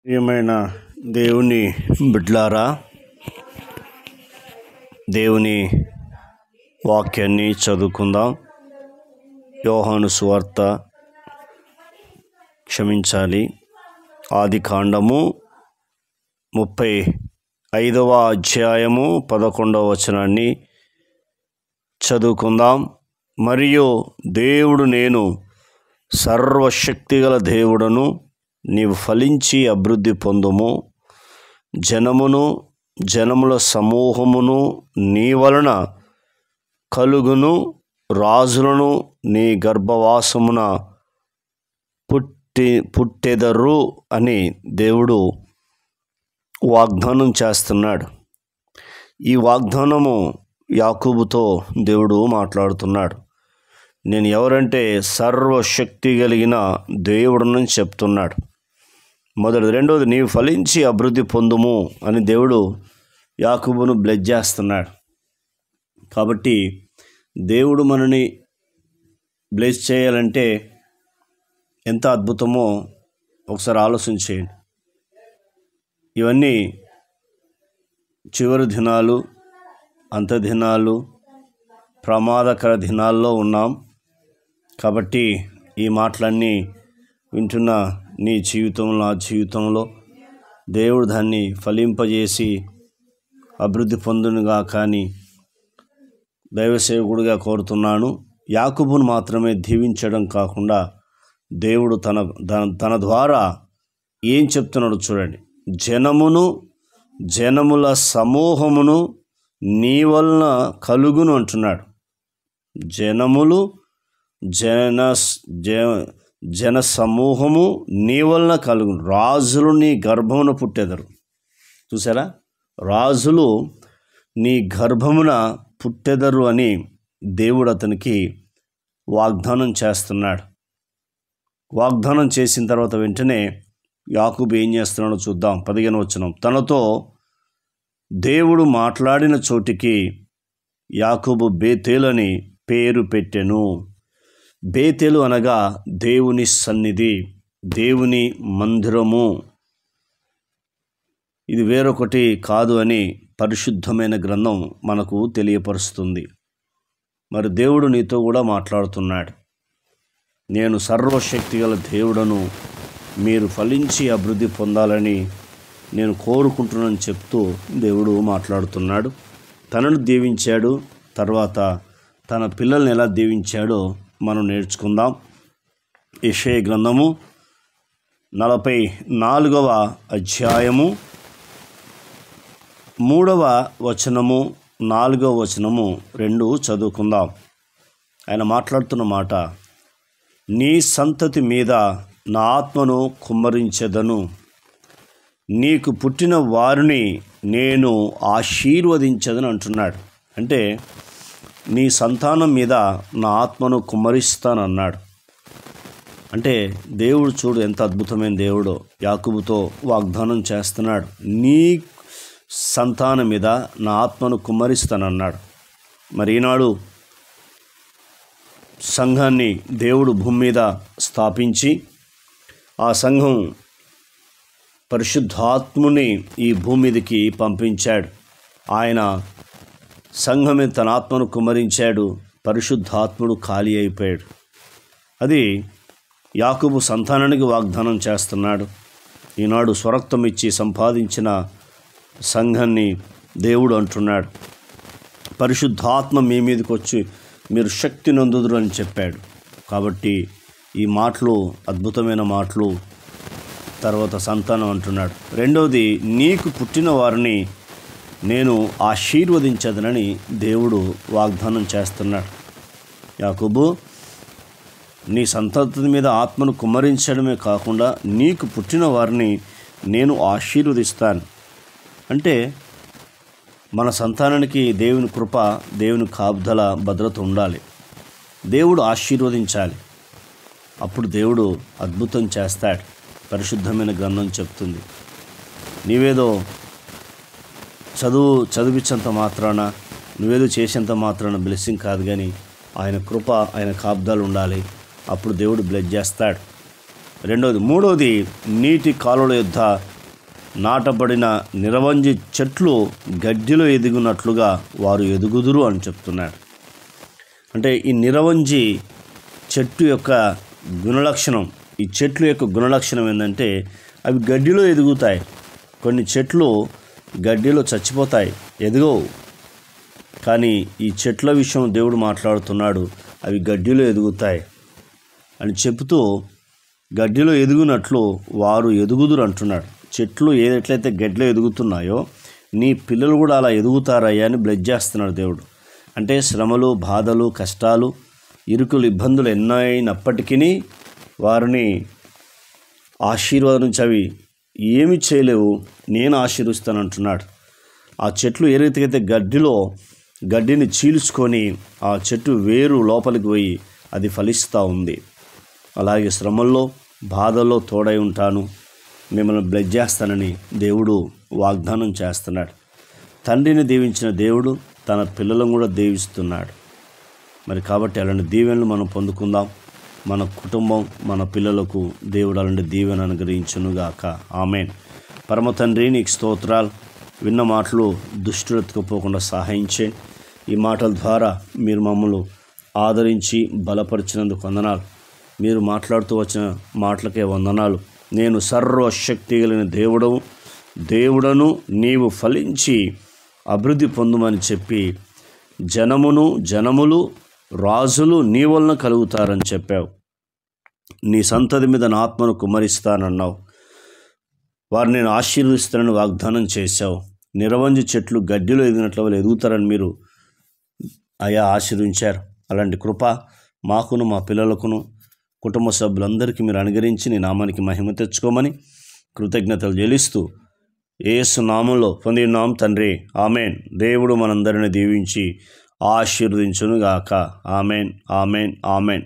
ప్రియమైన దేవుని బిడ్లారా, దేవుని వాక్యాన్ని చదువుకుందాం. యోహాను సువార్త ఆదికాండము 35వ అధ్యాయము 11వ వచనాన్ని చదువుకుందాం. మరియు దేవుడు, నేను సర్వశక్తిగల దేవుడను, నీవు ఫలించి అభివృద్ధి పొందుము, జనముల సమూహమును నీ వలన కలుగును, రాజులను నీ గర్భవాసమున పుట్టెదరు అని దేవుడు వాగ్దానం చేస్తున్నాడు. ఈ వాగ్దానము యాకోబుతో దేవుడు మాట్లాడుతున్నాడు. నేను ఎవరంటే సర్వశక్తి కలిగిన దేవుడని చెప్తున్నాడు. రెండోది నీవు ఫలించి అభివృద్ధి పొందుము అని దేవుడు యాకోబును బ్లెస్ చేస్తున్నాడు. కాబట్టి దేవుడు మనని బ్లెస్ చేయాలంటే ఎంత అద్భుతమో ఒకసారి ఆలోచించేయండి. ఇవన్నీ చివరి దినాలు, అంత దినాలు, ప్రమాదకర దినాల్లో ఉన్నాం. కాబట్టి ఈ మాటలన్నీ వింటున్న నీ జీవితంలో, నా జీవితంలో దేవుడు దాన్ని ఫలింపజేసి అభివృద్ధి పొందునుగా కానీ దైవసేవకుడిగా కోరుతున్నాను. యాకోబును మాత్రమే దీవించడం కాకుండా దేవుడు తన ద్వారా ఏం చెప్తున్నాడు చూడండి. జనముల సమూహమును నీ వలన కలుగును అంటున్నాడు. జన సమూహము నీ వలన కలుగును, రాజులు నీ గర్భమున పుట్టెదరు. చూసారా, రాజులు నీ గర్భమున పుట్టెదరు అని దేవుడు అతనికి వాగ్దానం చేస్తున్నాడు. వాగ్దానం చేసిన తర్వాత వెంటనే యాకోబు ఏం చేస్తున్నాడో చూద్దాం. 15వ వచనం, తనతో దేవుడు మాట్లాడిన చోటికి యాకోబు బేతేలు అని పేరు పెట్టెను. బేతేలు అనగా దేవుని సన్నిధి, దేవుని మందిరము. ఇది వేరొకటి కాదు అని పరిశుద్ధమైన గ్రంథం మనకు తెలియపరుస్తుంది. మరి దేవుడు నీతో కూడా మాట్లాడుతున్నాడు. నేను సర్వశక్తి గల దేవుడను, మీరు ఫలించి అభివృద్ధి పొందాలని నేను కోరుకుంటున్నాను చెప్తూ దేవుడు మాట్లాడుతున్నాడు. తనను దీవించాడు, తర్వాత తన పిల్లల్ని ఎలా దీవించాడో మనం నేర్చుకుందాం. యెషయా గ్రంథము 44వ అధ్యాయము 3వ వచనము 4వ వచనము 2 చదువుకుందాం. ఆయన మాట్లాడుతున్న మాట, నీ సంతతి మీద నా ఆత్మను కుమ్మరించెదను, నీకు పుట్టిన వారిని నేను ఆశీర్వదించదని అంటున్నాడు. అంటే నీ సంతానం మీద నా ఆత్మను కుమ్మరిస్తానన్నాడు. అంటే దేవుడు చూడు ఎంత అద్భుతమైన దేవుడో యాకోబుతో వాగ్దానం చేస్తున్నాడు. నీ సంతానం మీద నా ఆత్మను కుమ్మరిస్తానన్నాడు. మరి ఈనాడు సంఘాన్ని దేవుడు భూమి మీద స్థాపించి ఆ సంఘం పరిశుద్ధాత్ముని ఈ భూమి మీదకి పంపించాడు. ఆయన సంఘం మీద తన ఆత్మను కుమ్మరించాడు. పరిశుద్ధాత్ముడు ఖాళీ అయిపోయాడు. అది యాకోబు సంతానానికి వాగ్దానం చేస్తున్నాడు. ఈనాడు స్వరక్తం ఇచ్చి సంపాదించిన సంఘాన్ని దేవుడు అంటున్నాడు, పరిశుద్ధాత్మ మీ మీదకి వచ్చి మీరు శక్తి నొందుదురు అని చెప్పాడు. కాబట్టి ఈ మాటలు అద్భుతమైన మాటలు. తర్వాత సంతానం అంటున్నాడు. రెండవది, నీకు పుట్టిన వారిని నేను ఆశీర్వదించదనని దేవుడు వాగ్దానం చేస్తున్నాడు. యాకోబు, నీ సంతతి మీద ఆత్మను కుమ్మరించడమే కాకుండా నీకు పుట్టిన వారిని నేను ఆశీర్వదిస్తాను. అంటే మన సంతానానికి దేవుని కృప, దేవుని కాపుదల, భద్రత ఉండాలి. దేవుడు ఆశీర్వదించాలి. అప్పుడు దేవుడు అద్భుతం చేస్తాడు. పరిశుద్ధమైన గ్రంథం చెప్తుంది. నీవేదో చదివించేంత మాత్రాన, నువ్వేదో చేసేంత మాత్రాన బ్లెస్సింగ్ కాదు, కానీ ఆయన కృప, ఆయన కాపుదలు ఉండాలి. అప్పుడు దేవుడు బ్లెస్ చేస్తాడు. మూడవది నీటి కాలువల యొద్ద నాటబడిన నిరవంజి చెట్లు గడ్డిలో ఎదిగినట్లుగా వారు ఎదుగుదురు అని చెప్తున్నాడు. అంటే ఈ నిరవంజి చెట్టు యొక్క గుణలక్షణం, ఈ చెట్లు యొక్క గుణలక్షణం ఏంటంటే అవి గడ్డిలో ఎదుగుతాయి. కొన్ని చెట్లు గడ్డిలో చచ్చిపోతాయి, ఎదగవు. కానీ ఈ చెట్ల విషయం దేవుడు మాట్లాడుతున్నాడు, అవి గడ్డిలో ఎదుగుతాయి అని చెబుతూ గడ్డిలో ఎదుగునట్లు వారు ఎదుగుదురు అంటున్నాడు. చెట్లు ఎట్లయితే గడ్డిలో ఎదుగుతున్నాయో నీ పిల్లలు కూడా అలా ఎదుగుతారయ్యా అని బ్లెస్ చేస్తున్నాడు దేవుడు. అంటే శ్రమలు, బాధలు, కష్టాలు, ఇరుకులు, ఇబ్బందులు ఎన్నో అయినప్పటికీ వారిని ఆశీర్వాదం నుంచి అవి ఏమి చేయలేవు, నేను ఆశీర్వదిస్తానంటున్నాడు. ఆ చెట్లు ఏ రీతికైతే గడ్డిని చీల్చుకొని ఆ చెట్టు వేరు లోపలికి పోయి అది ఫలిస్తూ ఉంది, అలాగే శ్రమల్లో, బాధల్లో తోడై ఉంటాను, మిమ్మల్ని బ్లెస్ చేస్తానని దేవుడు వాగ్దానం చేస్తున్నాడు. తండ్రిని దీవించిన దేవుడు తన పిల్లలను కూడా దీవిస్తున్నాడు. మరి కాబట్టి అలాంటి దీవెనలు మనం పొందుకుందాం. మన కుటుంబం, మన పిల్లలకు దేవుడు అలాంటి దీవెన అనుగ్రహించునుగాక. ఆమేన్. పరమ తండ్రి, నీకు స్తోత్రాలు. విన్న మాటలు దుష్టులు ఎత్తుకుపోకుండా సహాయం చేయండి. ఈ మాటల ద్వారా మీరు మమ్మల్ని ఆదరించి బలపరిచినందుకు వందనాలు. మీరు మాట్లాడుతూ వచ్చిన మాటలకే వందనాలు. నేను సర్వశక్తి కలిగిన దేవుడను, నీవు ఫలించి అభివృద్ధి పొందుమని చెప్పి జనములు, రాజులు నీ వలన కలుగుతారని చెప్పావు. నీ సంతతి మీద నా ఆత్మను కుమ్మరిస్తానన్నావు. వారిని నేను ఆశీర్వదిస్తానని వాగ్దానం చేశావు. నిరవంజి చెట్లు గడ్డిలో ఎదిగినట్ల వాళ్ళు ఎదుగుతారని మీరు అయా ఆశీర్వించారు. అలాంటి కృప మాకును, మా పిల్లలకును, కుటుంబ సభ్యులందరికీ మీరు అనుగ్రహించి నీ నామానికి మహిమ తెచ్చుకోమని కృతజ్ఞతలు చెల్లిస్తూ యేసు నామంలో పొందినాం తండ్రి. ఆమెన్. దేవుడు మనందరిని దీవించి ఆశీర్వదించునుగాక. Amen, amen, amen.